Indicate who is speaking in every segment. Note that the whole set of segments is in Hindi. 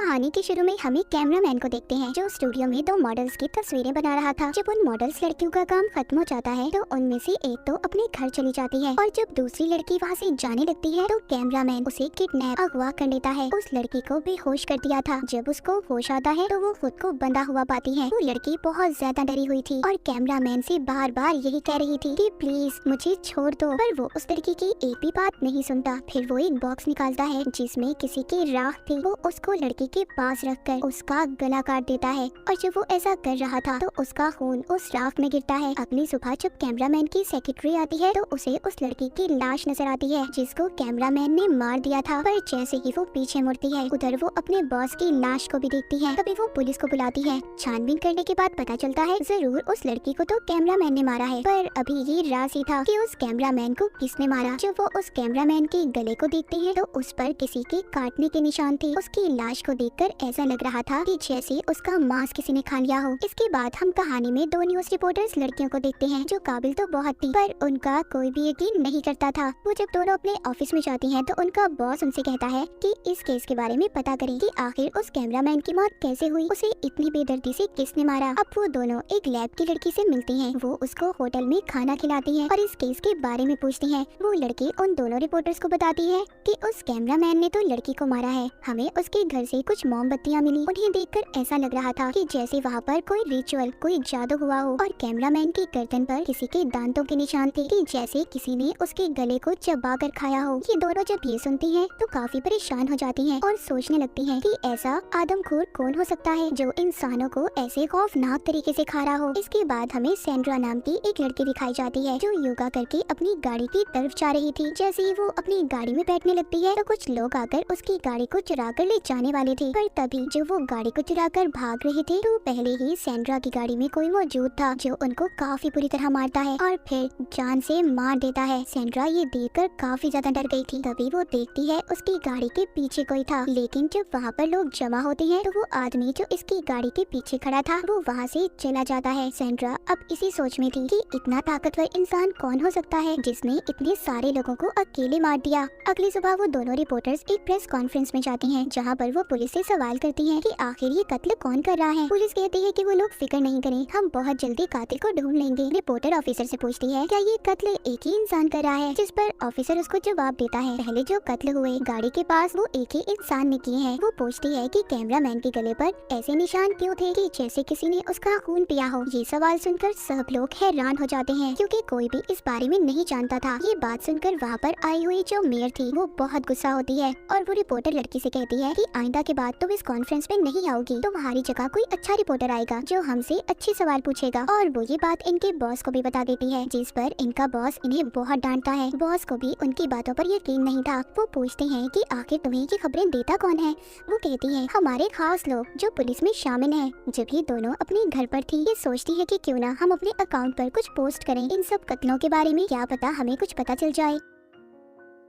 Speaker 1: कहानी के शुरू में हमें कैमरामैन को देखते हैं जो स्टूडियो में दो मॉडल्स की तस्वीरें बना रहा था। जब उन मॉडल्स लड़कियों का काम खत्म हो जाता है तो उनमें से एक तो अपने घर चली जाती है और जब दूसरी लड़की वहाँ से जाने लगती है तो कैमरामैन उसे किडनैप अगवा कर लेता है। उस लड़की को बेहोश कर दिया था। जब उसको होश आता है तो वो खुद को बंधा हुआ पाती है। वो लड़की बहुत ज्यादा डरी हुई थी और कैमरामैन से बार बार यही कह रही थी कि प्लीज मुझे छोड़ दो, पर वो उस लड़की की एक भी बात नहीं सुनता। फिर वो एक बॉक्स निकालता है जिसमें किसी की राख थी। वो उसको लड़की के पास रखकर उसका गला काट देता है और जब वो ऐसा कर रहा था तो उसका खून उस राख में गिरता है। अगली सुबह जब कैमरामैन की सेक्रेटरी आती है तो उसे उस लड़की की लाश नजर आती है जिसको कैमरामैन ने मार दिया था। पर जैसे ही वो पीछे मुड़ती है उधर वो अपने बॉस की लाश को भी देखती है। तभी वो पुलिस को बुलाती है। छानबीन करने के बाद पता चलता है जरूर उस लड़की को तो कैमरामैन ने मारा है, पर अभी ये राज ही था कि उस कैमरामैन को किसने मारा। जब वो उस कैमरामैन के गले को देखती है तो उस पर किसी के काटने के निशान थे। उसकी लाश को देखकर ऐसा लग रहा था कि जैसे उसका मांस किसी ने खा लिया हो। इसके बाद हम कहानी में दो न्यूज रिपोर्टर्स लड़कियों को देखते हैं जो काबिल तो बहुत थी पर उनका कोई भी यकीन नहीं करता था। वो जब दोनों अपने ऑफिस में जाती हैं तो उनका बॉस उनसे कहता है कि इस केस के बारे में पता करें कि आखिर उस कैमरामैन की मौत कैसे हुई, उसे इतनी बेदर्दी से किसने मारा। अब वो दोनों एक लैब की लड़की से मिलती हैं। वो उसको होटल में खाना खिलाती हैं और इस केस के बारे में पूछती हैं। वो लड़की उन दोनों रिपोर्टर्स को बताती है कि उस कैमरामैन ने तो लड़की को मारा है। हमें उसके घर से कुछ मोमबत्तियां मिली। उन्हें देखकर ऐसा लग रहा था कि जैसे वहाँ पर कोई रिचुअल, कोई जादू हुआ हो। और कैमरामैन की गर्दन पर किसी के दांतों के निशान थे कि जैसे किसी ने उसके गले को चबा कर खाया हो। ये दोनों जब ये सुनती हैं तो काफी परेशान हो जाती हैं और सोचने लगती हैं कि ऐसा आदमखोर कौन हो सकता है जो इंसानों को ऐसे खौफनाक तरीके से खा रहा हो। इसके बाद हमें सेंड्रा नाम की एक लड़की दिखाई जाती है जो योगा करके अपनी गाड़ी की तरफ जा रही थी। जैसे ही वो अपनी गाड़ी में बैठने लगती है तो कुछ लोग आकर उसकी गाड़ी को चुरा कर ले जाने वाले थे, पर तभी जब वो गाड़ी को चुरा कर भाग रहे थे तो पहले ही सेंड्रा की गाड़ी में कोई मौजूद था जो उनको काफी बुरी तरह मारता है और फिर जान से मार देता है। सेंड्रा ये देखकर काफी ज्यादा डर गई थी। तभी वो देखती है उसकी गाड़ी के पीछे कोई था, लेकिन जब वहाँ पर लोग जमा होते हैं तो वो आदमी जो इसकी गाड़ी के पीछे खड़ा था वो वहाँ से चला जाता है। सेंड्रा अब इसी सोच में थी कि इतना ताकतवर इंसान कौन हो सकता है जिसने इतने सारे लोगों को अकेले मार दिया। अगली सुबह वो दोनों रिपोर्टर्स एक प्रेस कॉन्फ्रेंस में जाती हैं जहाँ पर वो पुलिस से सवाल करती हैं कि आखिर ये कत्ल कौन कर रहा है। पुलिस कहती है कि वो लोग फिक्र नहीं करें, हम बहुत जल्दी कातिल को ढूंढ लेंगे। रिपोर्टर ऑफिसर से पूछती है क्या ये कत्ल एक ही इंसान कर रहा है, जिस पर ऑफिसर उसको जवाब देता है पहले जो कत्ल हुए गाड़ी के पास वो एक ही इंसान ने किए हैं। वो पूछती है कि कैमरामैन के गले पर ऐसे निशान क्यों थे कि जैसे किसी ने उसका खून पिया हो। ये सवाल सुनकर सब लोग हैरान हो जाते हैं क्योंकि कोई भी इस बारे में नहीं जानता था। ये बात सुनकर वहाँ पर आई हुई जो मेयर थी वो बहुत गुस्सा होती है और वो रिपोर्टर लड़की से कहती है कि आइंदा के बाद तुम इस कॉन्फ्रेंस में नहीं आओगी, तुम्हारी जगह कोई अच्छा रिपोर्टर आएगा जो हमसे अच्छे सवाल पूछेगा। और वो ये बात इनके बॉस को भी बता देती है जिस पर इनका बॉस इन्हें बहुत डांटता है। बॉस को भी उनकी बातों पर यकीन नहीं था। वो पूछते हैं कि आखिर तुम्हें ये खबरें देता कौन है। वो कहती है हमारे खास लोग जो पुलिस में शामिल हैं। जब ये दोनों अपने घर पर थी ये सोचती है कि क्यों ना हम अपने अकाउंट पर कुछ पोस्ट करें इन सब कत्लों के बारे में, क्या पता हमें कुछ पता चल जाए।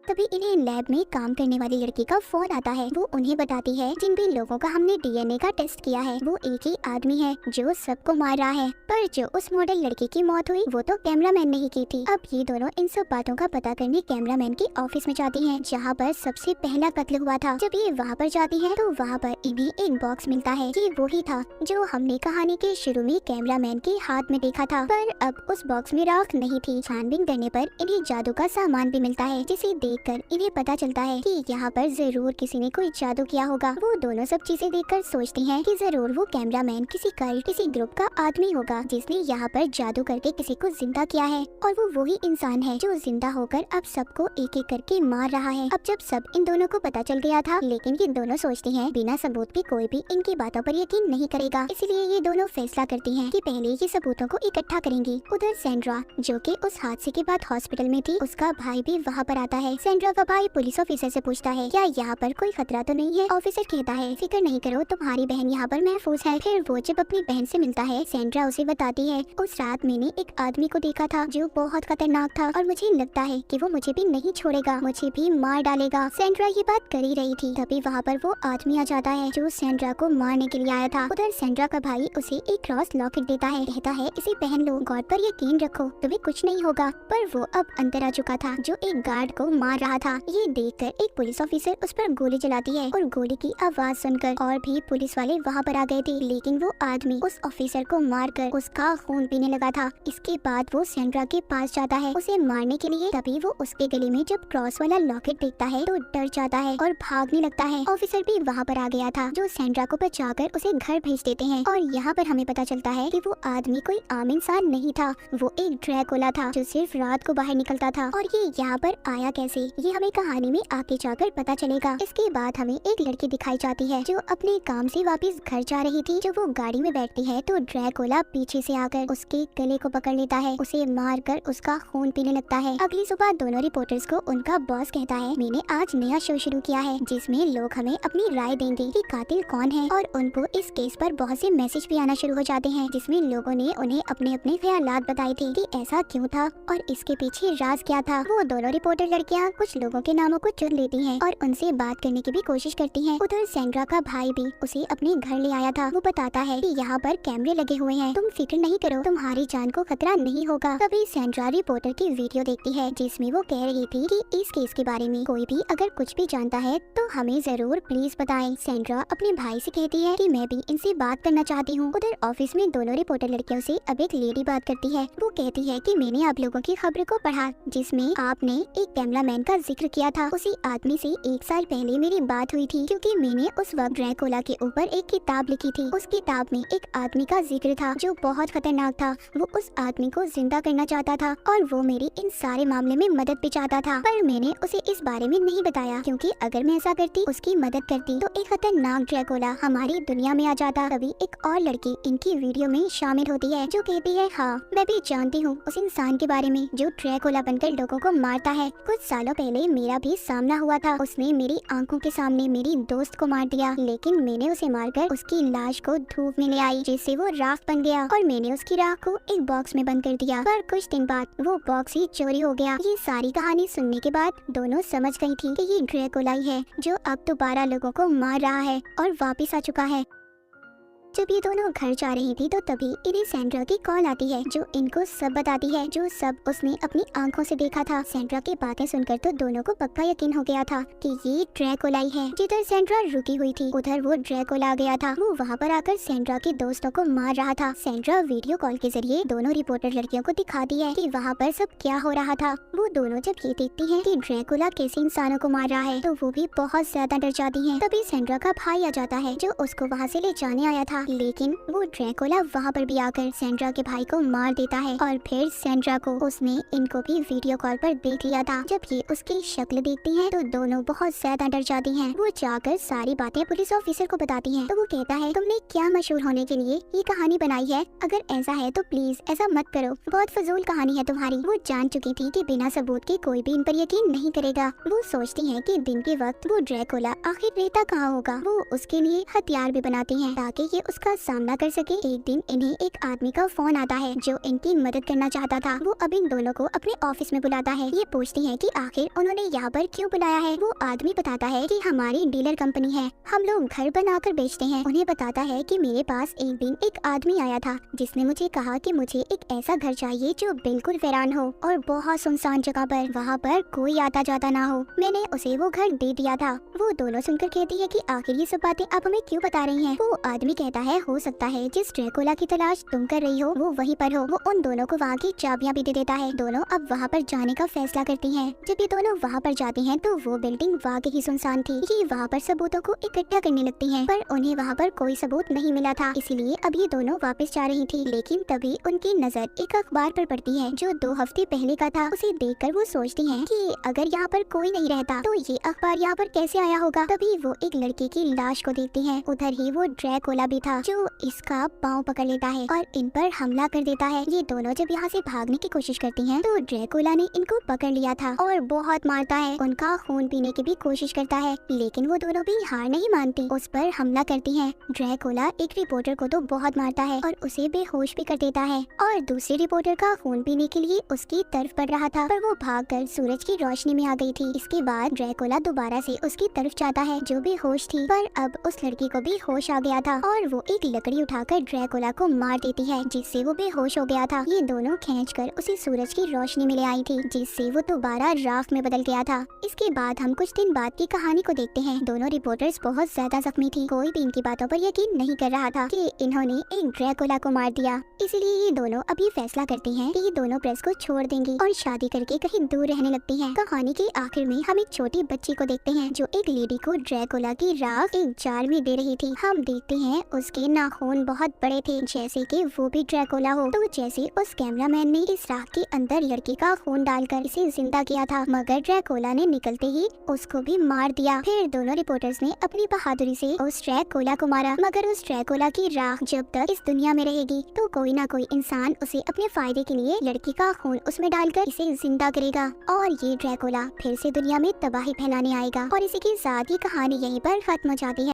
Speaker 1: तभी इन्हें लैब में काम करने वाली लड़की का फोन आता है। वो उन्हें बताती है जिन भी लोगों का हमने डीएनए का टेस्ट किया है वो एक ही आदमी है जो सबको मार रहा है, पर जो उस मॉडल लड़की की मौत हुई वो तो कैमरामैन ने ही की थी। अब ये दोनों इन सब बातों का पता करने कैमरामैन के ऑफिस में जाती हैं जहाँ पर सबसे पहला कत्ल हुआ था। जब ये वहाँ पर जाती है तो वहाँ पर इन्हें एक बॉक्स मिलता है। ये वही था जो हमने कहानी के शुरू में कैमरामैन के हाथ में देखा था, पर अब उस बॉक्स में राख नहीं थी। छानबीन करने पर इन्हें जादू का सामान भी मिलता है जिसे देखकर इन्हें पता चलता है कि यहाँ पर जरूर किसी ने कोई जादू किया होगा। वो दोनों सब चीजें देखकर सोचती हैं कि जरूर वो कैमरामैन किसी कल्ट, किसी ग्रुप का आदमी होगा जिसने यहाँ पर जादू करके किसी को जिंदा किया है और वो वही इंसान है जो जिंदा होकर अब सबको एक एक करके मार रहा है। अब जब सब इन दोनों को पता चल गया था लेकिन ये दोनों सोचती हैं बिना सबूत के कोई भी इनकी बातों पर यकीन नहीं करेगा, इसलिए ये दोनों फैसला करती हैं कि पहले ये सबूतों को इकट्ठा करेंगी। उधर सेंड्रा जो कि उस हादसे के बाद हॉस्पिटल में थी उसका भाई भी वहाँ पर आता है। सेंड्रा का भाई पुलिस ऑफिसर से पूछता है क्या यहाँ पर कोई खतरा तो नहीं है। ऑफिसर कहता है फिक्र नहीं करो, तुम्हारी बहन यहाँ पर महफूज है। फिर वो जब अपनी बहन से मिलता है सेंड्रा उसे बताती है उस रात मैंने एक आदमी को देखा था जो बहुत खतरनाक था और मुझे लगता है कि वो मुझे भी नहीं छोड़ेगा, मुझे भी मार डालेगा। सेंड्रा ये बात कर ही रही थी तभी वहाँ पर वो आदमी आ जाता है जो सेंड्रा को मारने के लिए आया था। उधर सेंड्रा का भाई उसे एक क्रॉस लॉकेट देता है, कहता है इसे पहन लो, गॉड पर यकीन रखो, तुम्हें कुछ नहीं होगा। पर वो अब अंदर आ चुका था जो एक गार्ड को मार मार रहा था। ये देखकर एक पुलिस ऑफिसर उस पर गोली चलाती है और गोली की आवाज सुनकर और भी पुलिस वाले वहाँ पर आ गए थे, लेकिन वो आदमी उस ऑफिसर को मारकर उसका खून पीने लगा था। इसके बाद वो सैंड्रा के पास जाता है उसे मारने के लिए। तभी वो उसके गले में जब क्रॉस वाला लॉकेट देखता है तो डर जाता है और भागने लगता है। ऑफिसर भी वहाँ पर आ गया था जो सैंड्रा को बचाकर उसे घर भेज देते हैं। और यहाँ पर हमें पता चलता है कि वो आदमी कोई आम इंसान नहीं था, वो एक ड्रैकुला था जो सिर्फ रात को बाहर निकलता था। और ये यहाँ पर आया कैसे, ये हमें कहानी में आगे जाकर पता चलेगा। इसके बाद हमें एक लड़की दिखाई जाती है जो अपने काम से वापस घर जा रही थी। जब वो गाड़ी में बैठती है तो ड्रैकुला पीछे से आकर उसके गले को पकड़ लेता है, उसे मारकर उसका खून पीने लगता है। अगली सुबह दोनों रिपोर्टर्स को उनका बॉस कहता है, मैंने आज नया शो शुरू किया है जिसमें लोग हमें अपनी राय देंगे कि कातिल कौन है। और उनको इस केस पर बहुत से मैसेज भी आना शुरू हो जाते हैं जिसमें लोगों ने उन्हें अपने अपने ख्यालात बताए थे कि ऐसा क्यों था और इसके पीछे राज क्या था। वो दोनों रिपोर्टर लड़कियां कुछ लोगों के नामों को चुन लेती हैं और उनसे बात करने की भी कोशिश करती हैं। उधर सैंड्रा का भाई भी उसे अपने घर ले आया था। वो बताता है कि यहाँ पर कैमरे लगे हुए हैं, तुम फिक्र नहीं करो, तुम्हारी जान को खतरा नहीं होगा। तभी सैंड्रा रिपोर्टर की वीडियो देखती है जिसमें वो कह रही थी कि इस केस के बारे में कोई भी अगर कुछ भी जानता है तो हमें जरूर प्लीज बताएं। सैंड्रा अपने भाई से कहती है कि मैं भी इनसे बात करना चाहती हूँ। उधर ऑफिस में दोनों रिपोर्टर लड़कियों से अब एक लेडी बात करती है। वो कहती है कि मैंने आप लोगों की खबर को पढ़ा जिसमें आपने एक कैमरामैन का जिक्र किया था। उसी आदमी से 1 साल पहले मेरी बात हुई थी क्योंकि मैंने उस वक्त ड्रैकुला के ऊपर एक किताब लिखी थी। उस किताब में एक आदमी का जिक्र था जो बहुत खतरनाक था। वो उस आदमी को जिंदा करना चाहता था और वो मेरी इन सारे मामले में मदद भी चाहता था, पर मैंने उसे इस बारे में नहीं बताया क्योंकि अगर मैं ऐसा करती, उसकी मदद करती, तो एक खतरनाक ड्रैकुला हमारी दुनिया में आ जाता। तभी एक और लड़की इनकी वीडियो में शामिल होती है जो कहती है, हाँ मैं भी जानती हूँ उस इंसान के बारे में जो ड्रैकुला बनकर लोगों को मारता है। कुछ सालों पहले मेरा भी सामना हुआ था, उसने मेरी आंखों के सामने मेरी दोस्त को मार दिया, लेकिन मैंने उसे मारकर उसकी लाश को धूप में ले आई जिससे वो राख बन गया और मैंने उसकी राख को एक बॉक्स में बंद कर दिया। पर कुछ दिन बाद वो बॉक्स ही चोरी हो गया। ये सारी कहानी सुनने के बाद दोनों समझ गई थी कि ये ड्रैकुला ही है जो अब दोबारा लोगों को मार रहा है और वापस आ चुका है। जब ये दोनों घर जा रही थी तो तभी इन्हें सैंड्रा की कॉल आती है जो इनको सब बताती है जो सब उसने अपनी आंखों से देखा था। सैंड्रा की बातें सुनकर तो दोनों को पक्का यकीन हो गया था कि ये ड्रैकुला ही है। जिधर सैंड्रा रुकी हुई थी उधर वो ड्रैकुला आ गया था। वो वहाँ पर आकर सैंड्रा के दोस्तों को मार रहा था। सैंड्रा वीडियो कॉल के जरिए दोनों रिपोर्टर लड़कियों को दिखाती है कि वहाँ पर सब क्या हो रहा था। वो दोनों जब ये देखती है कि ड्रैकुला कैसे इंसानों को मार रहा है तो वो भी बहुत ज्यादा डर जाती है। तभी सैंड्रा का भाई आ जाता है जो उसको वहाँ से ले जाने आया था, लेकिन वो ड्रैकुला वहाँ पर भी आकर सैंड्रा के भाई को मार देता है और फिर सैंड्रा को उसने इनको भी वीडियो कॉल पर देख लिया था। जब ये उसकी शक्ल देखती हैं तो दोनों बहुत ज्यादा डर जाती हैं। वो जाकर सारी बातें पुलिस ऑफिसर को बताती हैं तो वो कहता है, तुमने क्या मशहूर होने के लिए ये कहानी बनाई है? अगर ऐसा है तो प्लीज ऐसा मत करो, बहुत फजूल कहानी है तुम्हारी। वो जान चुकी थी कि बिना सबूत के कोई भी इन पर यकीन नहीं करेगा। वो सोचती है कि दिन के वक्त वो ड्रैकुला आखिर रहता कहाँ होगा। वो उसके लिए हथियार भी बनाती हैं ताकि ये उसका सामना कर सके। एक दिन इन्हें एक आदमी का फोन आता है जो इनकी मदद करना चाहता था। वो अब इन दोनों को अपने ऑफिस में बुलाता है। ये पूछती है कि आखिर उन्होंने यहाँ पर क्यों बुलाया है। वो आदमी बताता है कि हमारी डीलर कंपनी है, हम लोग घर बनाकर बेचते हैं। उन्हें बताता है कि मेरे पास एक दिन एक आदमी आया था जिसने मुझे कहा कि मुझे एक ऐसा घर चाहिए जो बिल्कुल वीरान हो और बहुत सुनसान जगह पर, वहाँ पर कोई आता जाता ना हो। मैंने उसे वो घर दे दिया था। वो दोनों सुनकर कहती है कि आखिर ये सब बातें आप हमें क्यों बता रही हैं? वो आदमी कहता है, हो सकता है जिस ड्रैकुला की तलाश तुम कर रही हो वो वहीं पर हो। वो उन दोनों को वहाँ की चाबियां भी दे देता है। दोनों अब वहाँ पर जाने का फैसला करती हैं। जब ये दोनों वहाँ पर जाती हैं तो वो बिल्डिंग वाकई ही सुनसान थी। ये वहाँ पर सबूतों को इकट्ठा करने लगती हैं, पर उन्हें वहाँ पर कोई सबूत नहीं मिला था, इसीलिए अब ये दोनों वापस जा रही थी। लेकिन तभी उनकी नजर एक अखबार पर पड़ती है जो 2 हफ्ते पहले का था। उसे देखकर वो सोचती हैं कि अगर यहाँ पर कोई नहीं रहता तो ये अखबार यहाँ पर कैसे आया होगा। तभी वो एक लड़के की लाश को देखती हैं। उधर ही वो ड्रैकुला भी था जो इसका पाँव पकड़ लेता है और इन पर हमला कर देता है। ये दोनों जब यहाँ से भागने की कोशिश करती हैं तो ड्रैकुला ने इनको पकड़ लिया था और बहुत मारता है, उनका खून पीने की भी कोशिश करता है, लेकिन वो दोनों भी हार नहीं मानती, उस पर हमला करती हैं। ड्रैकुला एक रिपोर्टर को तो बहुत मारता है और उसे बेहोश भी कर देता है और दूसरे रिपोर्टर का खून पीने के लिए उसकी तरफ बढ़ रहा था, पर वो भागकर सूरज की रोशनी में आ गई थी। इसके बाद ड्रैकुला दोबारा से उसकी तरफ जाता है जो बेहोश थी, पर अब उस लड़की को भी होश आ गया था और वो एक लकड़ी उठाकर ड्रैकुला को मार देती है, जिससे वो बेहोश हो गया था। ये दोनों खींचकर उसे सूरज की रोशनी में ले आई थी, जिससे वो दोबारा राख में बदल गया था। इसके बाद हम कुछ दिन बाद की कहानी को देखते हैं। दोनों रिपोर्टर्स बहुत ज्यादा जख्मी थी। कोई भी इनकी बातों पर यकीन नहीं कर रहा था कि इन्होंने एक ड्रैकुला को मार दिया। इसलिए ये दोनों अभी फैसला करती हैं कि ये दोनों प्रेस को छोड़ देंगी और शादी करके कहीं दूर रहने लगती हैं। कहानी के आखिर में हम एक छोटी बच्ची को देखते हैं जो एक लेडी को ड्रैकुला की राख एक जार में दे रही थी। हम देखते हैं उसके नाखून बहुत बड़े थे, जैसे कि वो भी ड्रैकुला हो। तो जैसे उस कैमरामैन ने इस राख के अंदर लड़की का खून डालकर इसे जिंदा किया था, मगर ड्रैकुला ने निकलते ही उसको भी मार दिया। फिर दोनों रिपोर्टर्स ने अपनी बहादुरी से उस ड्रैकुला को मारा, मगर उस ड्रैकुला की राख जब तक इस दुनिया में रहेगी तो कोई ना कोई इंसान उसे अपने फायदे के लिए लड़की का खून उसमें डालकर इसे जिंदा करेगा और ये ड्रैकुला फिर से दुनिया में तबाही फैलाने आएगा। और इसी के साथ ये कहानी यहीं पर खत्म हो जाती है।